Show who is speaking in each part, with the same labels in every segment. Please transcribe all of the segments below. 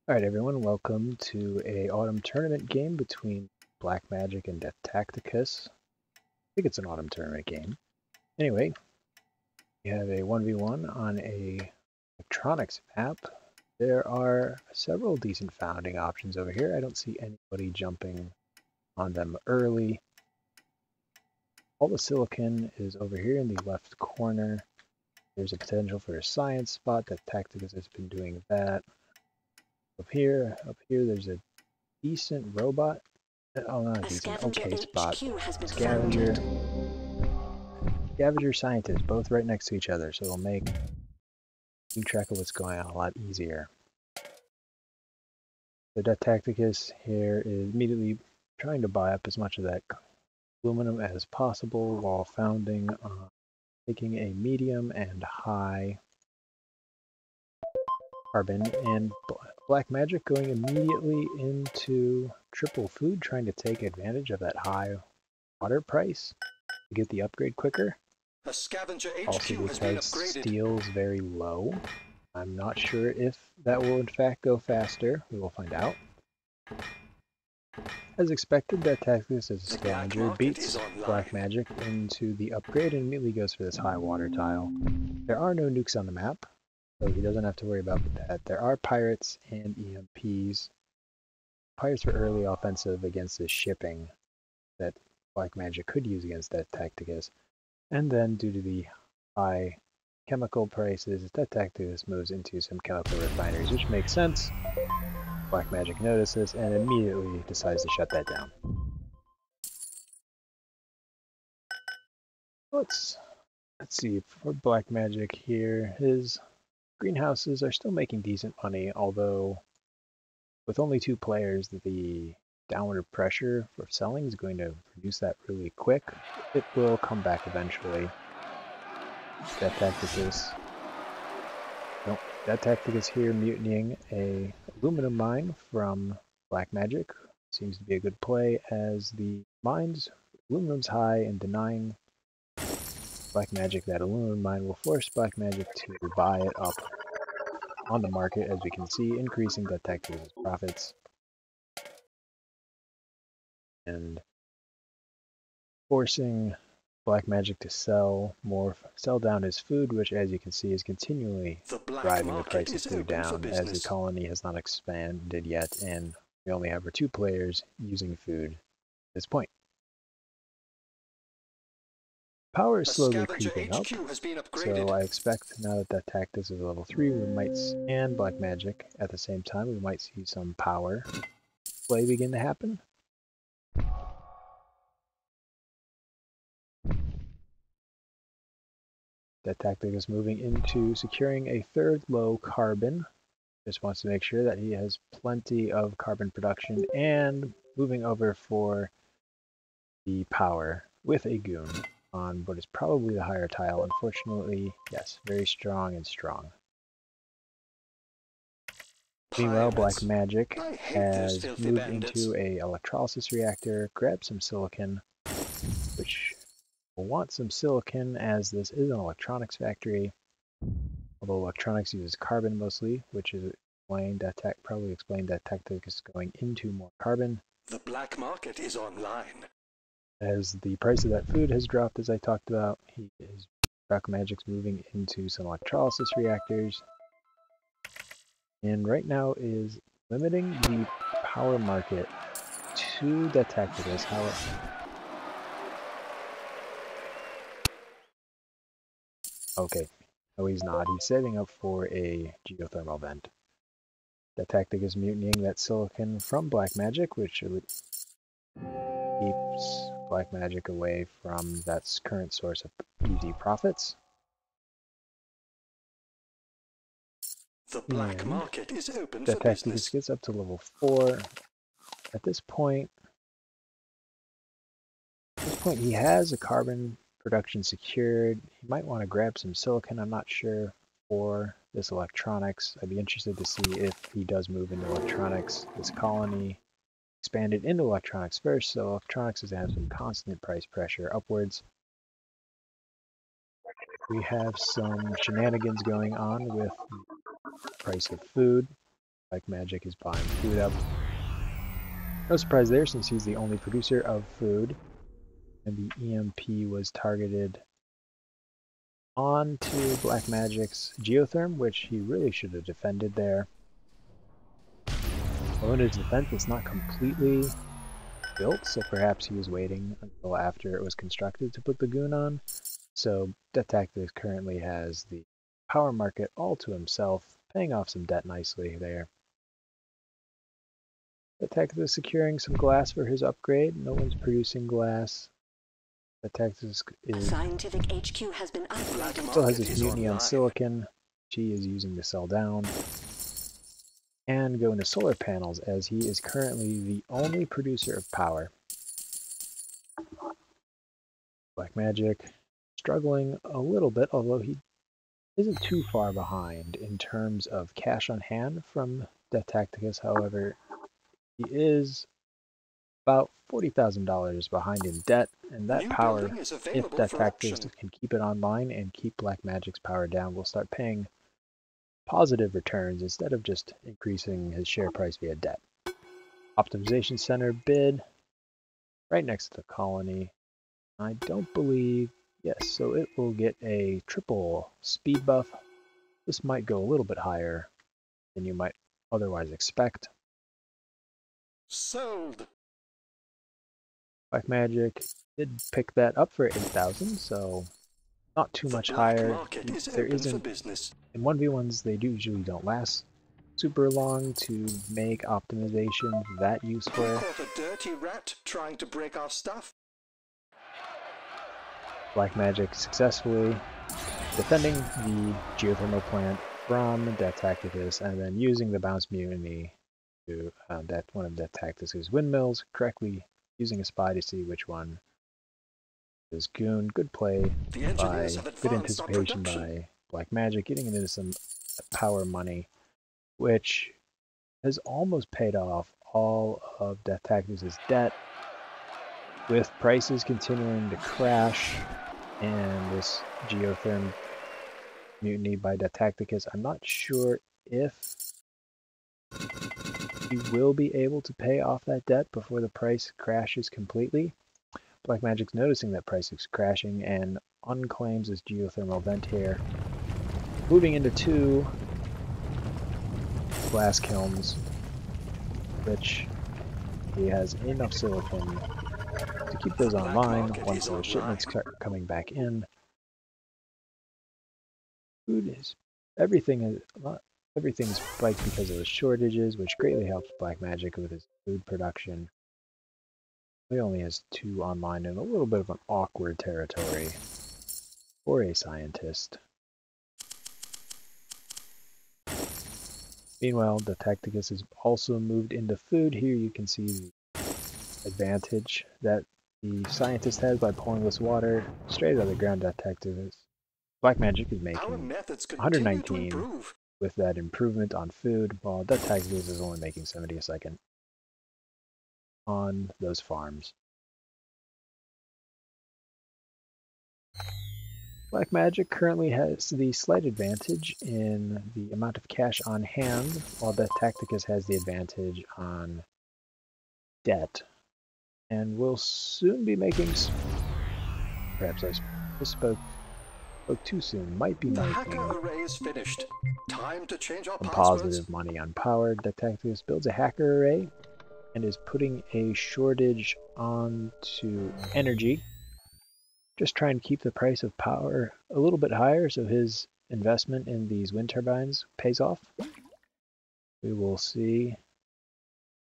Speaker 1: Alright everyone, welcome to a autumn tournament game between BlackMagic and DeathTacticus. I think it's an autumn tournament game. Anyway, we have a 1v1 on a electronics map. There are several decent founding options over here. I don't see anybody jumping on them early. All the silicon is over here in the left corner. There's a potential for a science spot. DeathTacticus has been doing that. Up here, there's a decent robot. Oh, not a decent, okay spot. Scavenger. Scavenger scientist, both right next to each other, so it'll make keeping track of what's going on a lot easier. The DeathTacticus here is immediately trying to buy up as much of that aluminum as possible while founding on taking a medium and high carbon, and BlackMagic going immediately into triple food, trying to take advantage of that high water price to get the upgrade quicker.
Speaker 2: A scavenger HQ
Speaker 1: Also
Speaker 2: has been
Speaker 1: because
Speaker 2: upgraded.
Speaker 1: steel is very low. I'm not sure if that will in fact go faster. We will find out. As expected, DeathTacticus as a scavenger beats BlackMagic into the upgrade and immediately goes for this high water tile. There are no nukes on the map, so he doesn't have to worry about that. There are pirates and EMPs. Pirates for early offensive against the shipping that BlackMagic could use against DeathTacticus. And then due to the high chemical prices, DeathTacticus moves into some chemical refineries, which makes sense. BlackMagic notices and immediately decides to shut that down. Let's see, for BlackMagic here, his greenhouses are still making decent money, although with only 2 players, the downward pressure for selling is going to reduce that really quick. It will come back eventually. DeathTacticus here mutinying a aluminum mine from BlackMagic. Seems to be a good play as the mine's aluminum's high, and denying BlackMagic that aluminum mine will force BlackMagic to buy it up on the market, as we can see, increasing DeathTacticus' profits and forcing BlackMagic to sell down his food, which, as you can see, is continually driving the price of food down, as the colony has not expanded yet, and we only have our 2 players using food at this point. Power is slowly creeping up, so I expect now that DeathTacticus is level 3, we might, and BlackMagic at the same time, we might see some power play begin to happen. DeathTacticus moving into securing a 3rd low carbon. Just wants to make sure that he has plenty of carbon production, and moving over for the power with a goon on what is probably the higher tile. Unfortunately, yes, very strong and strong. Meanwhile, BlackMagic has moved into a electrolysis reactor, grabbed some silicon, which will want some silicon as this is an electronics factory. Although electronics uses carbon mostly, which is probably explained that DeathTacticus is going into more carbon.
Speaker 2: The black market is online.
Speaker 1: As the price of that food has dropped, as I talked about, BlackMagic's moving into some electrolysis reactors, and right now is limiting the power market to DeathTacticus. Okay, no, he's not. He's saving up for a geothermal vent. DeathTacticus mutinying that silicon from BlackMagic, which keeps BlackMagic away from that current source of easy profits.
Speaker 2: The black market is open
Speaker 1: for business. DeathTacticus gets up to level 4. At this point, he has a carbon production secured. He might want to grab some silicon. I'm not sure for this electronics. I'd be interested to see if he does move into electronics. This colony expanded into electronics first, so electronics is going to have some constant price pressure upwards. We have some shenanigans going on with the price of food. BlackMagic is buying food up. No surprise there, since he's the only producer of food, and the EMP was targeted onto BlackMagic's geotherm, which he really should have defended there. Although in his defense, it's not completely built, so perhaps he was waiting until after it was constructed to put the goon on. So DeathTacticus currently has the power market all to himself, paying off some debt nicely there. DeathTacticus is securing some glass for his upgrade. No one's producing glass. DeathTacticus is
Speaker 3: Scientific HQ has been upgraded.
Speaker 1: still has his mutiny on silicon, which he is using to sell down. And go into solar panels, as he is currently the only producer of power. BlackMagic struggling a little bit, although he isn't too far behind in terms of cash on hand from DeathTacticus. However, he is about $40,000 behind in debt, and that power, if DeathTacticus can keep it online and keep BlackMagic's power down, will start paying positive returns instead of just increasing his share price via debt. Optimization Center bid right next to the colony. I don't believe, yes, so it will get a triple speed buff. This might go a little bit higher than you might otherwise expect.
Speaker 2: Sold.
Speaker 1: BlackMagic did pick that up for 8,000, so not too much higher. There isn't, in 1v1s they usually don't last super long to make optimization that useful.
Speaker 2: Caught a dirty rat trying to break our stuff.
Speaker 1: BlackMagic successfully defending the geothermal plant from DeathTacticus, and then using the bounce mutiny to one of DeathTacticus' windmills, correctly using a spy to see which one is goon. Good play by, good anticipation by BlackMagic, getting into some power money, which has almost paid off all of DeathTacticus' debt, with prices continuing to crash and this geotherm mutiny by DeathTacticus. I'm not sure if he will be able to pay off that debt before the price crashes completely. BlackMagic's noticing that price is crashing and unclaims his geothermal vent here, moving into 2 glass kilns, which he has enough silicon to keep those online once those shipments start coming back in. Food is everything's spiked because of the shortages, which greatly helps BlackMagic with his food production. He only has 2 online in a little bit of an awkward territory for a scientist. Meanwhile, DeathTacticus has also moved into food. Here you can see the advantage that the scientist has by pulling this water straight out of the ground. DeathTacticus. BlackMagic is making 119 with that improvement on food, while DeathTacticus is only making 70 a second on those farms. BlackMagic currently has the slight advantage in the amount of cash on hand, while DeathTacticus has the advantage on debt. And will soon be making, perhaps I spoke too soon, might be making some positive money on power. DeathTacticus builds a hacker array and is putting a shortage onto energy. Just try and keep the price of power a little bit higher so his investment in these wind turbines pays off. We will see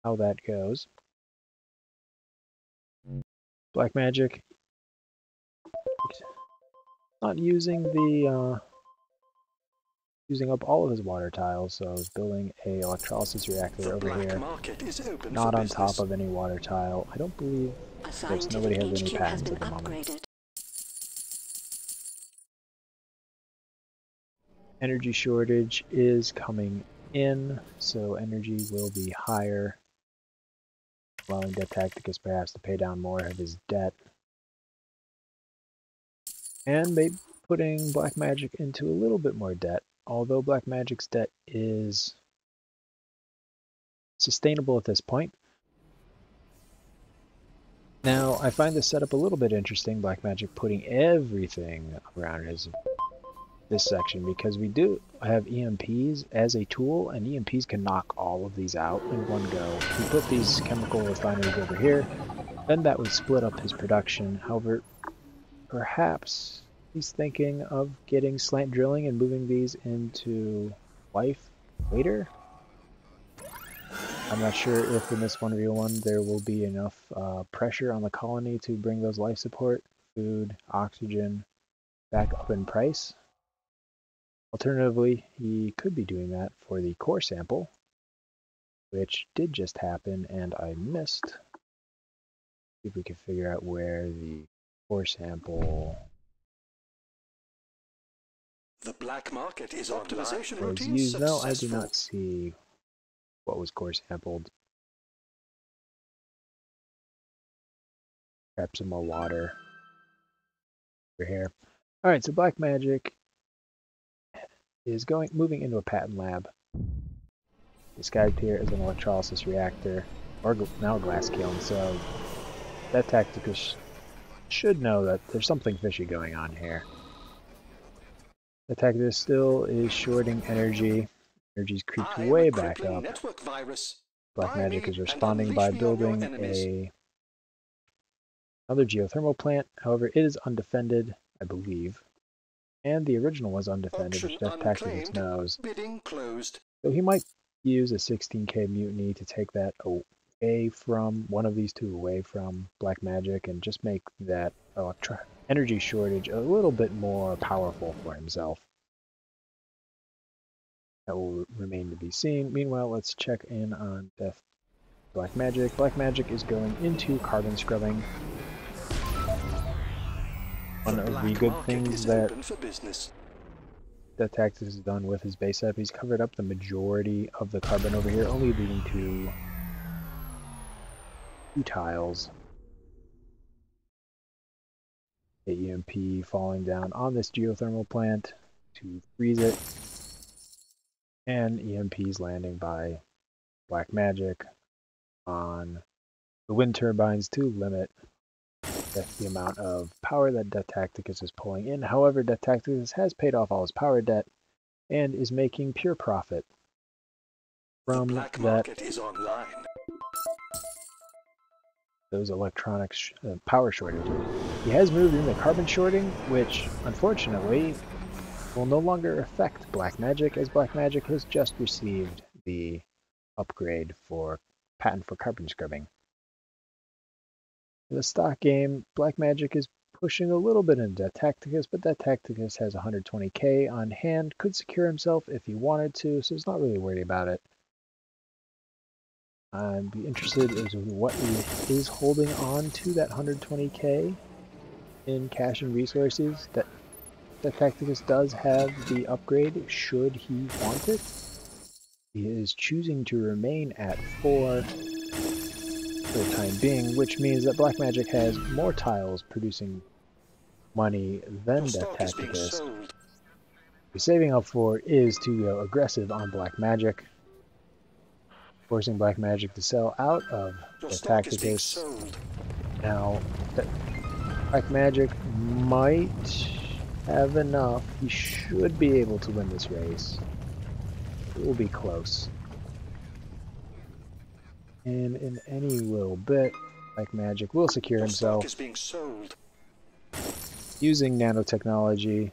Speaker 1: how that goes. BlackMagic not using the using up all of his water tiles, so he's building a electrolysis reactor over here, not on top of any water tile. I don't believe there's nobody has any patents at the moment. Energy shortage is coming in, so energy will be higher, allowing DeathTacticus perhaps to pay down more of his debt, and maybe putting BlackMagic into a little bit more debt. Although BlackMagic's debt is sustainable at this point. Now, I find this setup a little bit interesting, BlackMagic putting everything around this section, because we do have EMPs as a tool, and EMPs can knock all of these out in one go. If we put these chemical refineries over here, then that would split up his production. However, perhaps he's thinking of getting slant drilling and moving these into life later. I'm not sure if in this 1v1 there will be enough pressure on the colony to bring those life support, food, oxygen back up in price. Alternatively, he could be doing that for the core sample, which did just happen and I missed. See if we can figure out where the core sample.
Speaker 2: The black market is optimization
Speaker 1: was
Speaker 2: routine
Speaker 1: used. No, I do
Speaker 2: successful.
Speaker 1: not see what was core sampled. Grab some more water over here. All right, so BlackMagic is moving into a patent lab. Disguised here as an electrolysis reactor, or now a glass kiln. So DeathTacticus should know that there's something fishy going on here. DeathTacticus still is shorting energy. Energy's creeped way back up. BlackMagic is responding by building another geothermal plant. However, it is undefended, I believe. And the original was undefended, which DeathTacticus knows. So he might use a 16k mutiny to take that away from one of these two, away from BlackMagic, and just make that energy shortage a little bit more powerful for himself. That will remain to be seen. Meanwhile, let's check in on BlackMagic. BlackMagic is going into carbon scrubbing. One of the good things that DeathTacticus has done with his base setup, he's covered up the majority of the carbon over here, only leading to 2 tiles. The EMP falling down on this geothermal plant to freeze it, and EMPs landing by BlackMagic on the wind turbines to limit the amount of power that DeathTacticus is pulling in. However, DeathTacticus has paid off all his power debt and is making pure profit from that.
Speaker 2: Is online.
Speaker 1: Those electronics power shortages. He has moved into carbon shorting, which unfortunately will no longer affect BlackMagic, as BlackMagic has just received the upgrade for patent for carbon scrubbing. In the stock game, BlackMagic is pushing a little bit into DeathTacticus, but DeathTacticus has 120k on hand, could secure himself if he wanted to, so he's not really worried about it. I'd be interested as to what he is holding on to that 120k in cash and resources. That DeathTacticus does have the upgrade should he want it. He is choosing to remain at 4 for the time being, which means that BlackMagic has more tiles producing money than DeathTacticus. The saving up for is to go aggressive on BlackMagic, forcing BlackMagic to sell out of DeathTacticus. Now, BlackMagic might have enough. He should be able to win this race. It will be close. And in any little bit, BlackMagic will secure himself using nanotechnology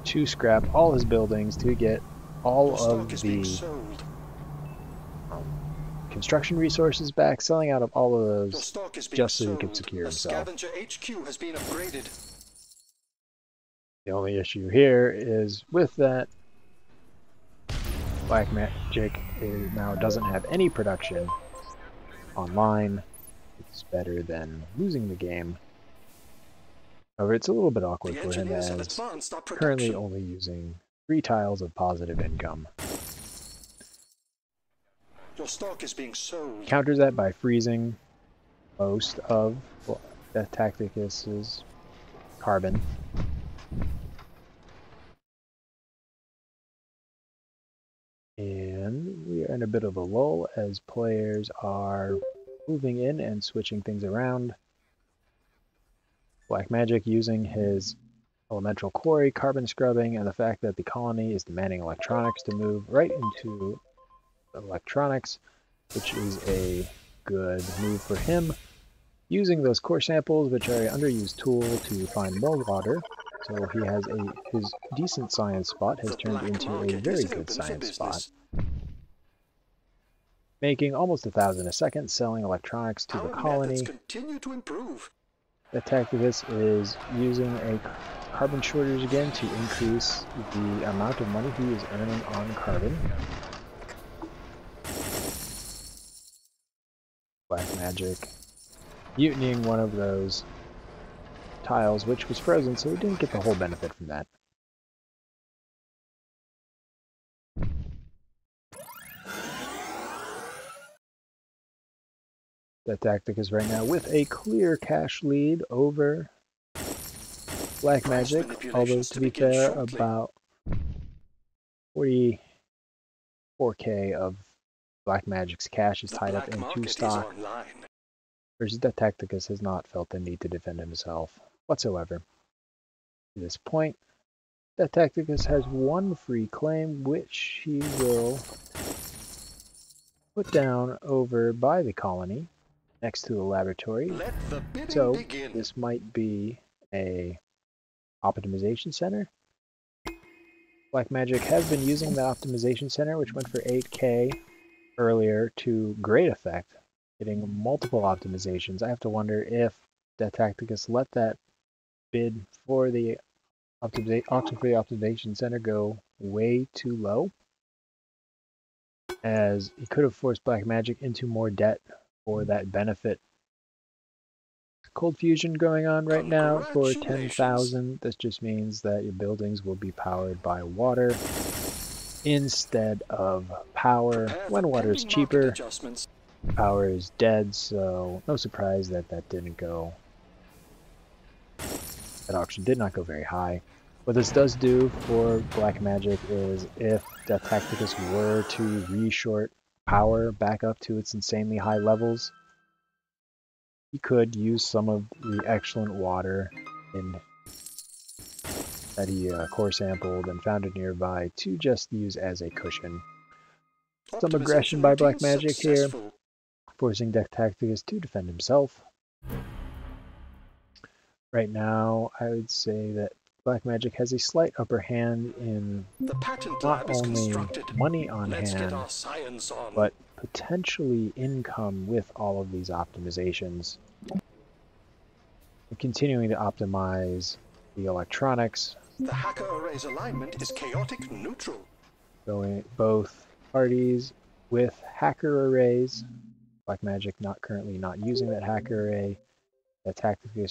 Speaker 1: to scrap all his buildings to get all of the construction resources back, selling out of all of those just so he could secure himself. The only issue here is with that, BlackMagic now doesn't have any production online. It's better than losing the game. However, it's a little bit awkward for him as currently only using 3 tiles of positive income.
Speaker 2: Your stock is being sold.
Speaker 1: Counters that by freezing most of DeathTacticus's carbon. we are in a bit of a lull as players are moving in and switching things around. BlackMagic using his elemental quarry, carbon scrubbing, and the fact that the colony is demanding electronics to move right into electronics, which is a good move for him. Using those core samples, which are an underused tool to find more water, so he has his decent science spot has turned into a very good science spot, making almost 1,000 a second, selling electronics to the colony.
Speaker 2: Continue to improve.
Speaker 1: DeathTacticus is using a carbon shortage again to increase the amount of money he is earning on carbon. BlackMagic mutinying one of those tiles, which was frozen, so we didn't get the whole benefit from that. DeathTacticus right now with a clear cash lead over BlackMagic, although to be fair, about 44k of BlackMagic's cash is tied up into stock, versus DeathTacticus has not felt the need to defend himself whatsoever. At this point, DeathTacticus has one free claim, which he will put down over by the colony, next to the laboratory. So this might be a optimization center. BlackMagic has been using the optimization center, which went for 8k earlier, to great effect, getting multiple optimizations. I have to wonder if DeathTacticus let that bid for the auction for the optimization center go way too low, as he could have forced BlackMagic into more debt for that benefit. Cold fusion going on right now for 10,000. This just means that your buildings will be powered by water instead of power. When water is cheaper, power is dead, so no surprise that that didn't go. That auction did not go very high. What this does do for BlackMagic is, if DeathTacticus were to reshort power back up to its insanely high levels, he could use some of the excellent water that he core sampled and found it nearby to just use as a cushion. Some aggression by BlackMagic here, forcing DeathTacticus to defend himself. Right now, I would say that BlackMagic has a slight upper hand in not only money on hand, but potentially income with all of these optimizations. We're continuing to optimize the electronics.
Speaker 2: The hacker array's alignment is chaotic neutral.
Speaker 1: Going both parties with hacker arrays. BlackMagic currently not using that hacker array. DeathTacticus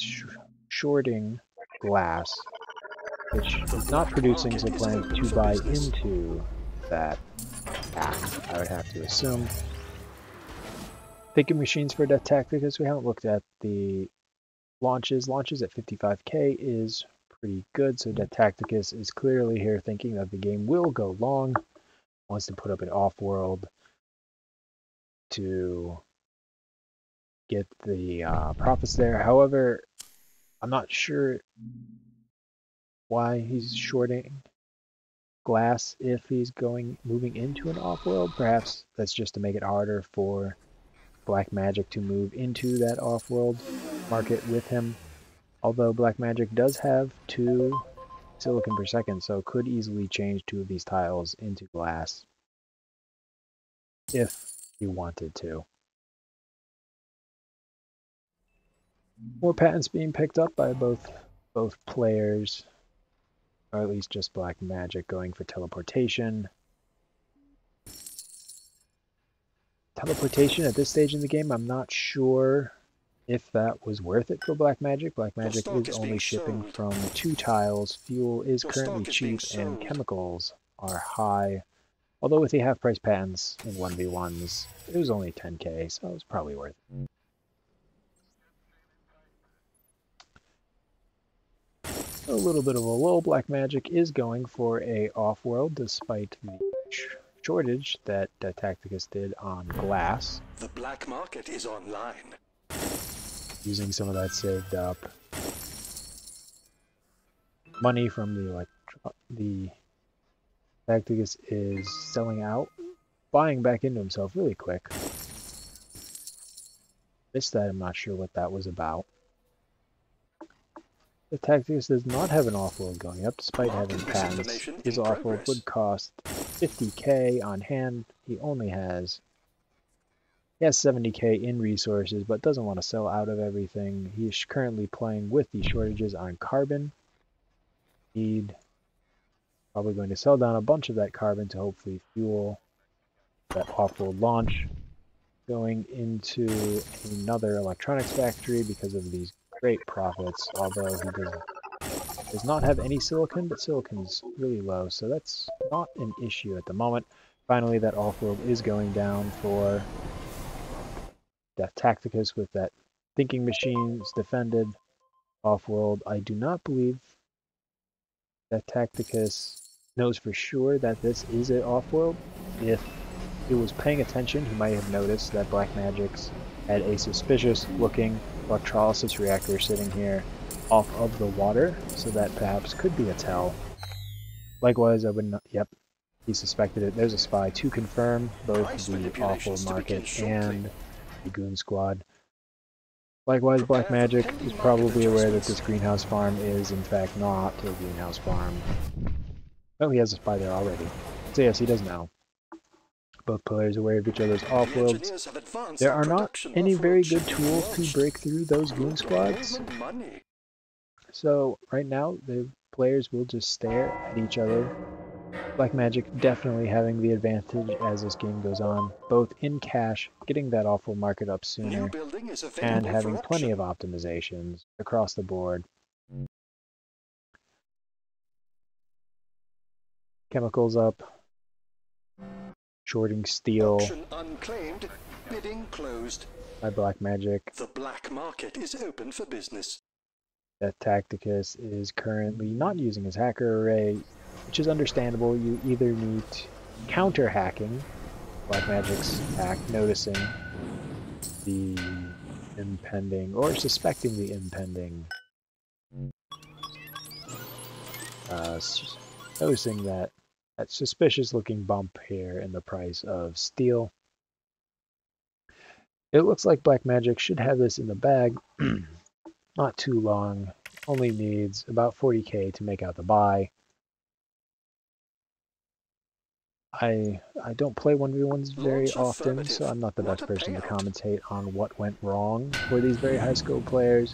Speaker 1: shorting glass, which is not producing, so plans to buy into that hack, I would have to assume. Thinking machines for DeathTacticus, we haven't looked at the launches. Launches at 55k is pretty good, so DeathTacticus is clearly here thinking that the game will go long, wants to put up an Offworld to get the profits there. However, I'm not sure why he's shorting glass if he's moving into an Offworld. Perhaps that's just to make it harder for BlackMagic to move into that Offworld market with him. Although BlackMagic does have 2 silicon per second, so could easily change 2 of these tiles into glass if he wanted to. More patents being picked up by both players, or at least just BlackMagic going for teleportation. Teleportation at this stage in the game, I'm not sure if that was worth it for BlackMagic. BlackMagic is only shipping from 2 tiles. Fuel is currently cheap and chemicals are high. Although with the half-price patents in 1v1s, it was only 10k, so it was probably worth it. A little bit of a lull. BlackMagic is going for a Offworld despite the shortage that DeathTacticus did on glass.
Speaker 2: The black market is online.
Speaker 1: Using some of that saved up money from the Tacticus is selling out, buying back into himself really quick. Missed that, I'm not sure what that was about. The Tacticus does not have an Offworld going up, despite having patents. His Offworld would cost 50k on hand. He has 70k in resources, but doesn't want to sell out of everything. He's currently playing with the shortages on carbon. Probably going to sell down a bunch of that carbon to hopefully fuel that Offworld launch. Going into another electronics factory because of these great profits, although he does not have any silicon, but silicon's really low, so that's not an issue at the moment. Finally, that Offworld is going down for DeathTacticus with that thinking machines defended Offworld. I do not believe DeathTacticus knows for sure that this is an Offworld. If he was paying attention, he might have noticed that BlackMagic's had a suspicious-looking electrolysis reactor sitting here off of the water, so that perhaps could be a tell. Likewise, I would not. Yep, he suspected it. There's a spy to confirm both the Offworld market and the Goon Squad. Likewise, BlackMagic is probably aware that this greenhouse farm is, in fact, not a greenhouse farm. Oh, he has a spy there already. So yes, he does know. Both players aware of each other's offworlds. There are not any very good tools to break through those goon squads. So right now, the players will just stare at each other. BlackMagic definitely having the advantage as this game goes on, both in cash, getting that awful market up sooner, and having plenty of optimizations across the board. Chemicals up. Shorting steel
Speaker 2: unclaimed, bidding closed.
Speaker 1: By BlackMagic.
Speaker 2: The black market is open for business.
Speaker 1: DeathTacticus is currently not using his hacker array, which is understandable. You either need counter hacking, BlackMagic's hack, noticing the impending or suspecting the impending, noticing that suspicious looking bump here in the price of steel. It looks like BlackMagic should have this in the bag. Not too long. Only needs about 40k to make out the buy. I don't play 1v1s very often, so I'm not the best person to commentate on what went wrong for these very high scope players.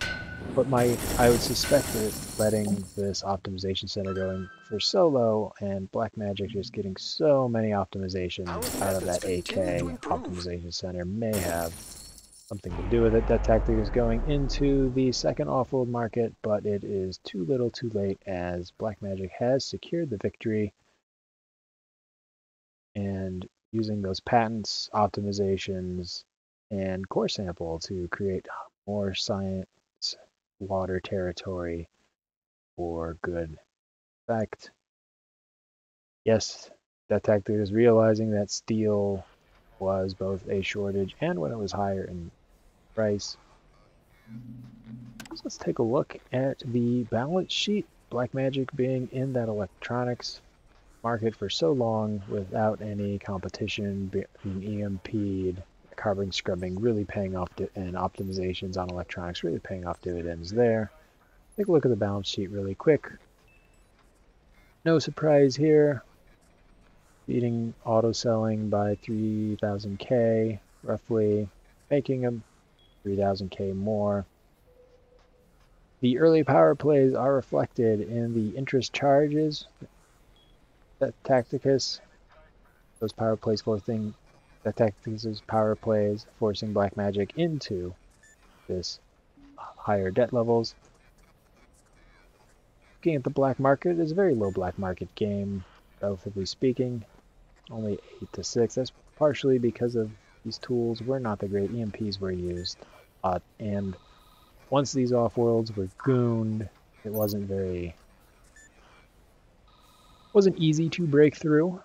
Speaker 1: But I would suspect that letting this optimization center going for solo and BlackMagic just getting so many optimizations out of that 8k optimization center may have something to do with it. That tactic is going into the second offworld market, but it is too little too late as BlackMagic has secured the victory. And using those patents, optimizations, and core sample to create more science water territory for good effect. Yes, that tactic is realizing that steel was both a shortage and when it was higher in price. So let's take a look at the balance sheet. BlackMagic being in that electronics market for so long without any competition, being EMP'd, carbon scrubbing really paying off, and optimizations on electronics really paying off dividends there. Take a look at the balance sheet really quick. No surprise here. Beating auto selling by 3,000k roughly, making them 3,000k more. The early power plays are reflected in the interest charges. That Tacticus, those power plays forcing that Tacticus's power plays forcing BlackMagic into this higher debt levels. Looking at the black market, it's a very low black market game, relatively speaking. Only 8 to 6. That's partially because of these tools were not the great. EMPs were used, and once these offworlds were gooned, it wasn't easy to break through.